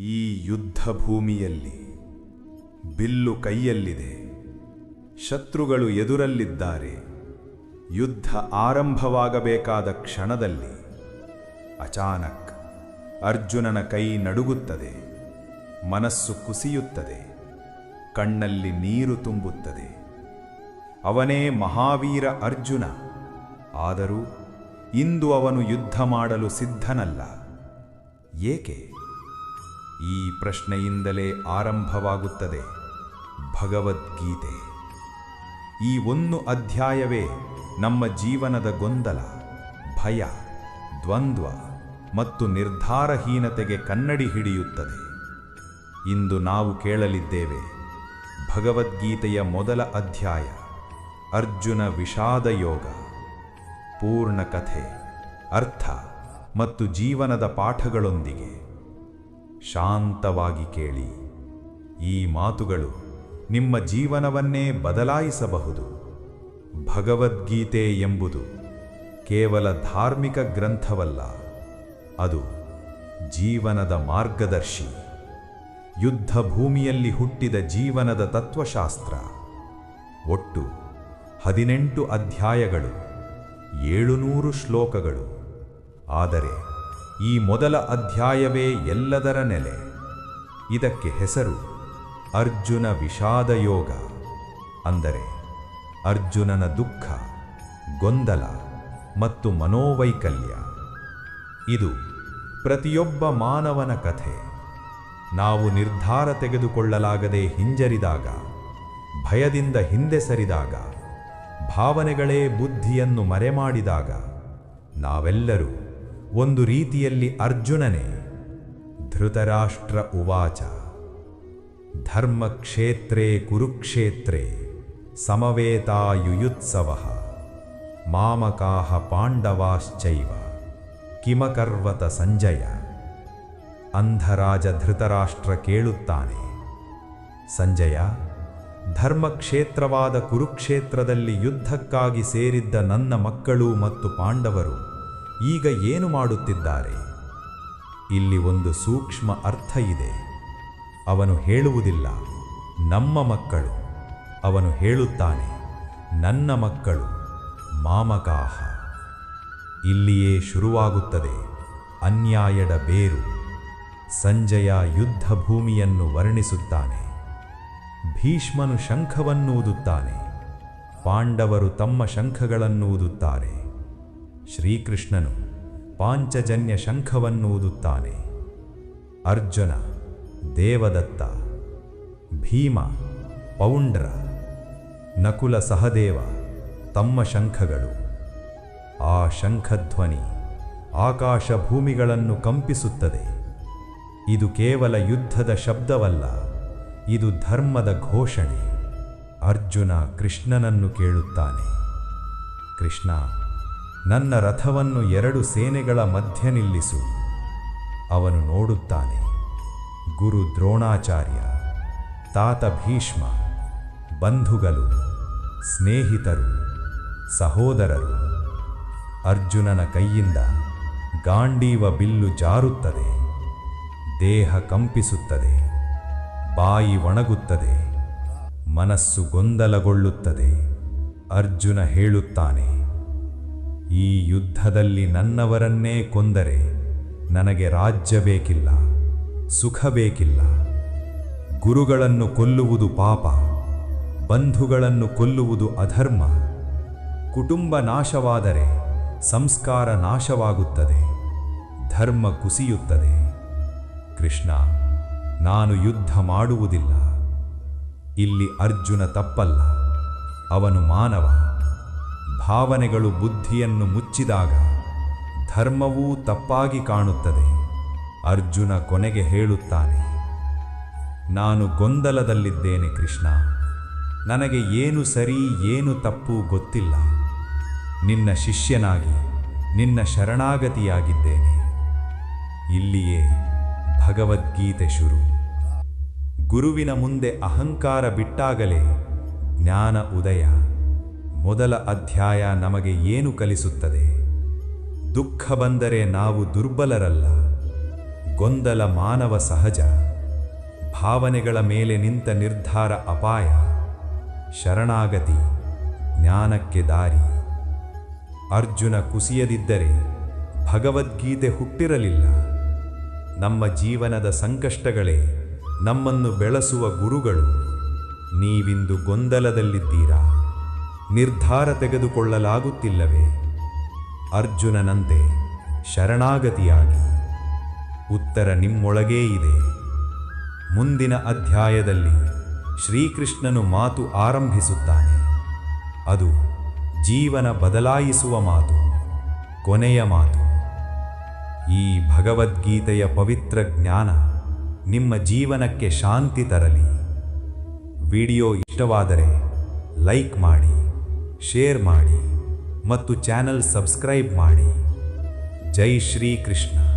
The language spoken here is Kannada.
ಈ ಯುದ್ಧ ಭೂಮಿಯಲ್ಲಿ ಬಿಲ್ಲು ಕೈಯಲ್ಲಿದೆ, ಶತ್ರುಗಳು ಎದುರಲ್ಲಿದ್ದಾರೆ. ಯುದ್ಧ ಆರಂಭವಾಗಬೇಕಾದ ಕ್ಷಣದಲ್ಲಿ ಅಚಾನಕ್ ಅರ್ಜುನನ ಕೈ ನಡುಗುತ್ತದೆ, ಮನಸ್ಸು ಕುಸಿಯುತ್ತದೆ, ಕಣ್ಣಲ್ಲಿ ನೀರು ತುಂಬುತ್ತದೆ. ಅವನೇ ಮಹಾವೀರ ಅರ್ಜುನ. ಆದರೂ ಇಂದು ಅವನು ಯುದ್ಧ ಮಾಡಲು ಸಿದ್ಧನಲ್ಲ. ಏಕೆ? ಈ ಪ್ರಶ್ನೆಯಿಂದಲೇ ಆರಂಭವಾಗುತ್ತದೆ ಭಗವದ್ಗೀತೆ. ಈ ಒಂದು ಅಧ್ಯಾಯವೇ ನಮ್ಮ ಜೀವನದ ಗೊಂದಲ, ಭಯ, ದ್ವಂದ್ವ ಮತ್ತು ನಿರ್ಧಾರಹೀನತೆಗೆ ಕನ್ನಡಿ ಹಿಡಿಯುತ್ತದೆ. ಇಂದು ನಾವು ಕೇಳಲಿದ್ದೇವೆ ಭಗವದ್ಗೀತೆಯ ಮೊದಲ ಅಧ್ಯಾಯ, ಅರ್ಜುನ ವಿಷಾದ ಯೋಗ. ಪೂರ್ಣ ಕಥೆ, ಅರ್ಥ ಮತ್ತು ಜೀವನದ ಪಾಠಗಳೊಂದಿಗೆ. ಶಾಂತವಾಗಿ ಕೇಳಿ. ಈ ಮಾತುಗಳು ನಿಮ್ಮ ಜೀವನವನ್ನೇ ಬದಲಾಯಿಸಬಹುದು. ಭಗವದ್ಗೀತೆ ಎಂಬುದು ಕೇವಲ ಧಾರ್ಮಿಕ ಗ್ರಂಥವಲ್ಲ, ಅದು ಜೀವನದ ಮಾರ್ಗದರ್ಶಿ. ಯುದ್ಧ ಭೂಮಿಯಲ್ಲಿ ಹುಟ್ಟಿದ ಜೀವನದ ತತ್ವಶಾಸ್ತ್ರ. ಒಟ್ಟು 18 ಅಧ್ಯಾಯಗಳು, 700 ಶ್ಲೋಕಗಳು. ಆದರೆ ಈ ಮೊದಲ ಅಧ್ಯಾಯವೇ ಎಲ್ಲದರ ನೆಲೆ. ಇದಕ್ಕೆ ಹೆಸರು ಅರ್ಜುನ ವಿಷಾದ ಯೋಗ. ಅಂದರೆ ಅರ್ಜುನನ ದುಃಖ, ಗೊಂದಲ ಮತ್ತು ಮನೋವೈಕಲ್ಯ. ಇದು ಪ್ರತಿಯೊಬ್ಬ ಮಾನವನ ಕಥೆ. ನಾವು ನಿರ್ಧಾರ ತೆಗೆದುಕೊಳ್ಳಲಾಗದೆ ಹಿಂಜರಿದಾಗ, ಭಯದಿಂದ ಹಿಂದೆ ಸರಿದಾಗ, ಭಾವನೆಗಳೇ ಬುದ್ಧಿಯನ್ನು ಮರೆಮಾಡಿದಾಗ, ನಾವೆಲ್ಲರೂ ಒಂದು ರೀತಿಯಲ್ಲಿ ಅರ್ಜುನನೇ. ಧೃತರಾಷ್ಟ್ರ ಉವಾಚ ಧರ್ಮಕ್ಷೇತ್ರೇ ಕುರುಕ್ಷೇತ್ರೇ ಸಮವೇತಾಯುಯುತ್ಸವಃ ಮಾಮಕಾಃ ಪಾಂಡವಾಶ್ಚೈವ ಕಿಮಕರ್ವತ ಸಂಜಯ. ಅಂಧರಾಜ ಧೃತರಾಷ್ಟ್ರ ಕೇಳುತ್ತಾನೆ, ಸಂಜಯ, ಧರ್ಮಕ್ಷೇತ್ರವಾದ ಕುರುಕ್ಷೇತ್ರದಲ್ಲಿ ಯುದ್ಧಕ್ಕಾಗಿ ಸೇರಿದ್ದ ನನ್ನ ಮಕ್ಕಳು ಮತ್ತು ಪಾಂಡವರು ಈಗ ಏನು ಮಾಡುತ್ತಿದ್ದಾರೆ? ಇಲ್ಲಿ ಒಂದು ಸೂಕ್ಷ್ಮ ಅರ್ಥ ಇದೆ. ಅವನು ಹೇಳುವುದಿಲ್ಲ ನಮ್ಮ ಮಕ್ಕಳು, ಅವನು ಹೇಳುತ್ತಾನೆ ನನ್ನ ಮಕ್ಕಳು, ಮಾಮಕಾಹ. ಇಲ್ಲಿಯೇ ಶುರುವಾಗುತ್ತದೆ ಅನ್ಯಾಯದ ಬೇರು. ಸಂಜಯ ಯುದ್ಧ ಭೂಮಿಯನ್ನು ವರ್ಣಿಸುತ್ತಾನೆ. ಭೀಷ್ಮನು ಶಂಖವನ್ನೂದುತ್ತಾನೆ, ಪಾಂಡವರು ತಮ್ಮ ಶಂಖಗಳನ್ನೂದುತ್ತಾರೆ. ಶ್ರೀಕೃಷ್ಣನು ಪಾಂಚಜನ್ಯ ಶಂಖವನ್ನೂದುತ್ತಾನೆ. ಅರ್ಜುನ, ದೇವದತ್ತ, ಭೀಮ, ಪೌಂಡ್ರ, ನಕುಲ ಸಹದೇವ ತಮ್ಮ ಶಂಖಗಳು. ಆ ಶಂಖಧ್ವನಿ ಆಕಾಶ ಭೂಮಿಗಳನ್ನು ಕಂಪಿಸುತ್ತದೆ. ಇದು ಕೇವಲ ಯುದ್ಧದ ಶಬ್ದವಲ್ಲ, ಇದು ಧರ್ಮದ ಘೋಷಣೆ. ಅರ್ಜುನ ಕೃಷ್ಣನನ್ನು ಕೇಳುತ್ತಾನೆ, ಕೃಷ್ಣ, ನನ್ನ ರಥವನ್ನು 2 ಸೇನೆಗಳ ಮಧ್ಯ ನಿಲ್ಲಿಸು. ಅವನು ನೋಡುತ್ತಾನೆ, ಗುರು ದ್ರೋಣಾಚಾರ್ಯ, ತಾತ ಭೀಷ್ಮ, ಬಂಧುಗಳು, ಸ್ನೇಹಿತರು, ಸಹೋದರರು. ಅರ್ಜುನನ ಕೈಯಿಂದ ಗಾಂಡೀವ ಬಿಲ್ಲು ಜಾರುತ್ತದೆ. ದೇಹ ಕಂಪಿಸುತ್ತದೆ, ಬಾಯಿ ಒಣಗುತ್ತದೆ, ಮನಸ್ಸು ಗೊಂದಲಗೊಳ್ಳುತ್ತದೆ. ಅರ್ಜುನ ಹೇಳುತ್ತಾನೆ, ಈ ಯುದ್ಧದಲ್ಲಿ ನನ್ನವರನ್ನೇ ಕೊಂದರೆ ನನಗೆ ರಾಜ್ಯ ಬೇಕಿಲ್ಲ, ಸುಖ ಬೇಕಿಲ್ಲ. ಗುರುಗಳನ್ನು ಕೊಲ್ಲುವುದು ಪಾಪ, ಬಂಧುಗಳನ್ನು ಕೊಲ್ಲುವುದು ಅಧರ್ಮ. ಕುಟುಂಬ ನಾಶವಾದರೆ ಸಂಸ್ಕಾರ ನಾಶವಾಗುತ್ತದೆ, ಧರ್ಮ ಕುಸಿಯುತ್ತದೆ. ಕೃಷ್ಣ, ನಾನು ಯುದ್ಧ ಮಾಡುವುದಿಲ್ಲ. ಇಲ್ಲಿ ಅರ್ಜುನ ತಪ್ಪಲ್ಲ, ಅವನು ಮಾನವ. ಭಾವನೆಗಳು ಬುದ್ಧಿಯನ್ನು ಮುಚ್ಚಿದಾಗ ಧರ್ಮವೂ ತಪ್ಪಾಗಿ ಕಾಣುತ್ತದೆ. ಅರ್ಜುನ ಕೊನೆಗೆ ಹೇಳುತ್ತಾನೆ, ನಾನು ಗೊಂದಲದಲ್ಲಿದ್ದೇನೆ ಕೃಷ್ಣ. ನನಗೆ ಏನು ಸರಿ ಏನು ತಪ್ಪು ಗೊತ್ತಿಲ್ಲ. ನಿನ್ನ ಶಿಷ್ಯನಾಗಿ ನಿನ್ನ ಶರಣಾಗತಿಯಾಗಿದ್ದೇನೆ. ಇಲ್ಲಿಯೇ ಭಗವದ್ಗೀತೆ ಶುರು. ಗುರುವಿನ ಮುಂದೆ ಅಹಂಕಾರ ಬಿಟ್ಟಾಗಲೇ ಜ್ಞಾನ ಉದಯ. ಮೊದಲ ಅಧ್ಯಾಯ ನಮಗೆ ಏನು ಕಲಿಸುತ್ತದೆ? ದುಃಖ ಬಂದರೆ ನಾವು ದುರ್ಬಲರಲ್ಲ, ಗೊಂದಲ ಮಾನವ ಸಹಜ. ಭಾವನೆಗಳ ಮೇಲೆ ನಿಂತ ನಿರ್ಧಾರ ಅಪಾಯ. ಶರಣಾಗತಿ ಜ್ಞಾನಕ್ಕೆ ದಾರಿ. ಅರ್ಜುನ ಕುಸಿಯದಿದ್ದರೆ ಭಗವದ್ಗೀತೆ ಹುಟ್ಟಿರಲಿಲ್ಲ. ನಮ್ಮ ಜೀವನದ ಸಂಕಷ್ಟಗಳೇ ನಮ್ಮನ್ನು ಬೆಳೆಸುವ ಗುರುಗಳು. ನೀವಿಂದು ಗೊಂದಲದಲ್ಲಿದ್ದೀರಾ? ನಿರ್ಧಾರ ತೆಗೆದುಕೊಳ್ಳಲಾಗುತ್ತಿಲ್ಲವೇ? ಅರ್ಜುನನಂತೆ ಶರಣಾಗತಿಯಾಗಿ. ಉತ್ತರ ನಿಮ್ಮೊಳಗೇ ಇದೆ. ಮುಂದಿನ ಅಧ್ಯಾಯದಲ್ಲಿ ಶ್ರೀಕೃಷ್ಣನು ಮಾತು ಆರಂಭಿಸುತ್ತಾನೆ. ಅದು ಜೀವನ ಬದಲಾಯಿಸುವ ಮಾತು, ಕೊನೆಯ ಮಾತು. ಈ ಭಗವದ್ಗೀತೆಯ ಪವಿತ್ರ ಜ್ಞಾನ ನಿಮ್ಮ ಜೀವನಕ್ಕೆ ಶಾಂತಿ ತರಲಿ. ವಿಡಿಯೋ ಇಷ್ಟವಾದರೆ ಲೈಕ್ ಮಾಡಿ, ಶೇರ್ ಮಾಡಿ ಮತ್ತು ಚಾನೆಲ್ ಸಬ್ಸ್ಕ್ರೈಬ್ ಮಾಡಿ. ಜೈ ಶ್ರೀಕೃಷ್ಣ.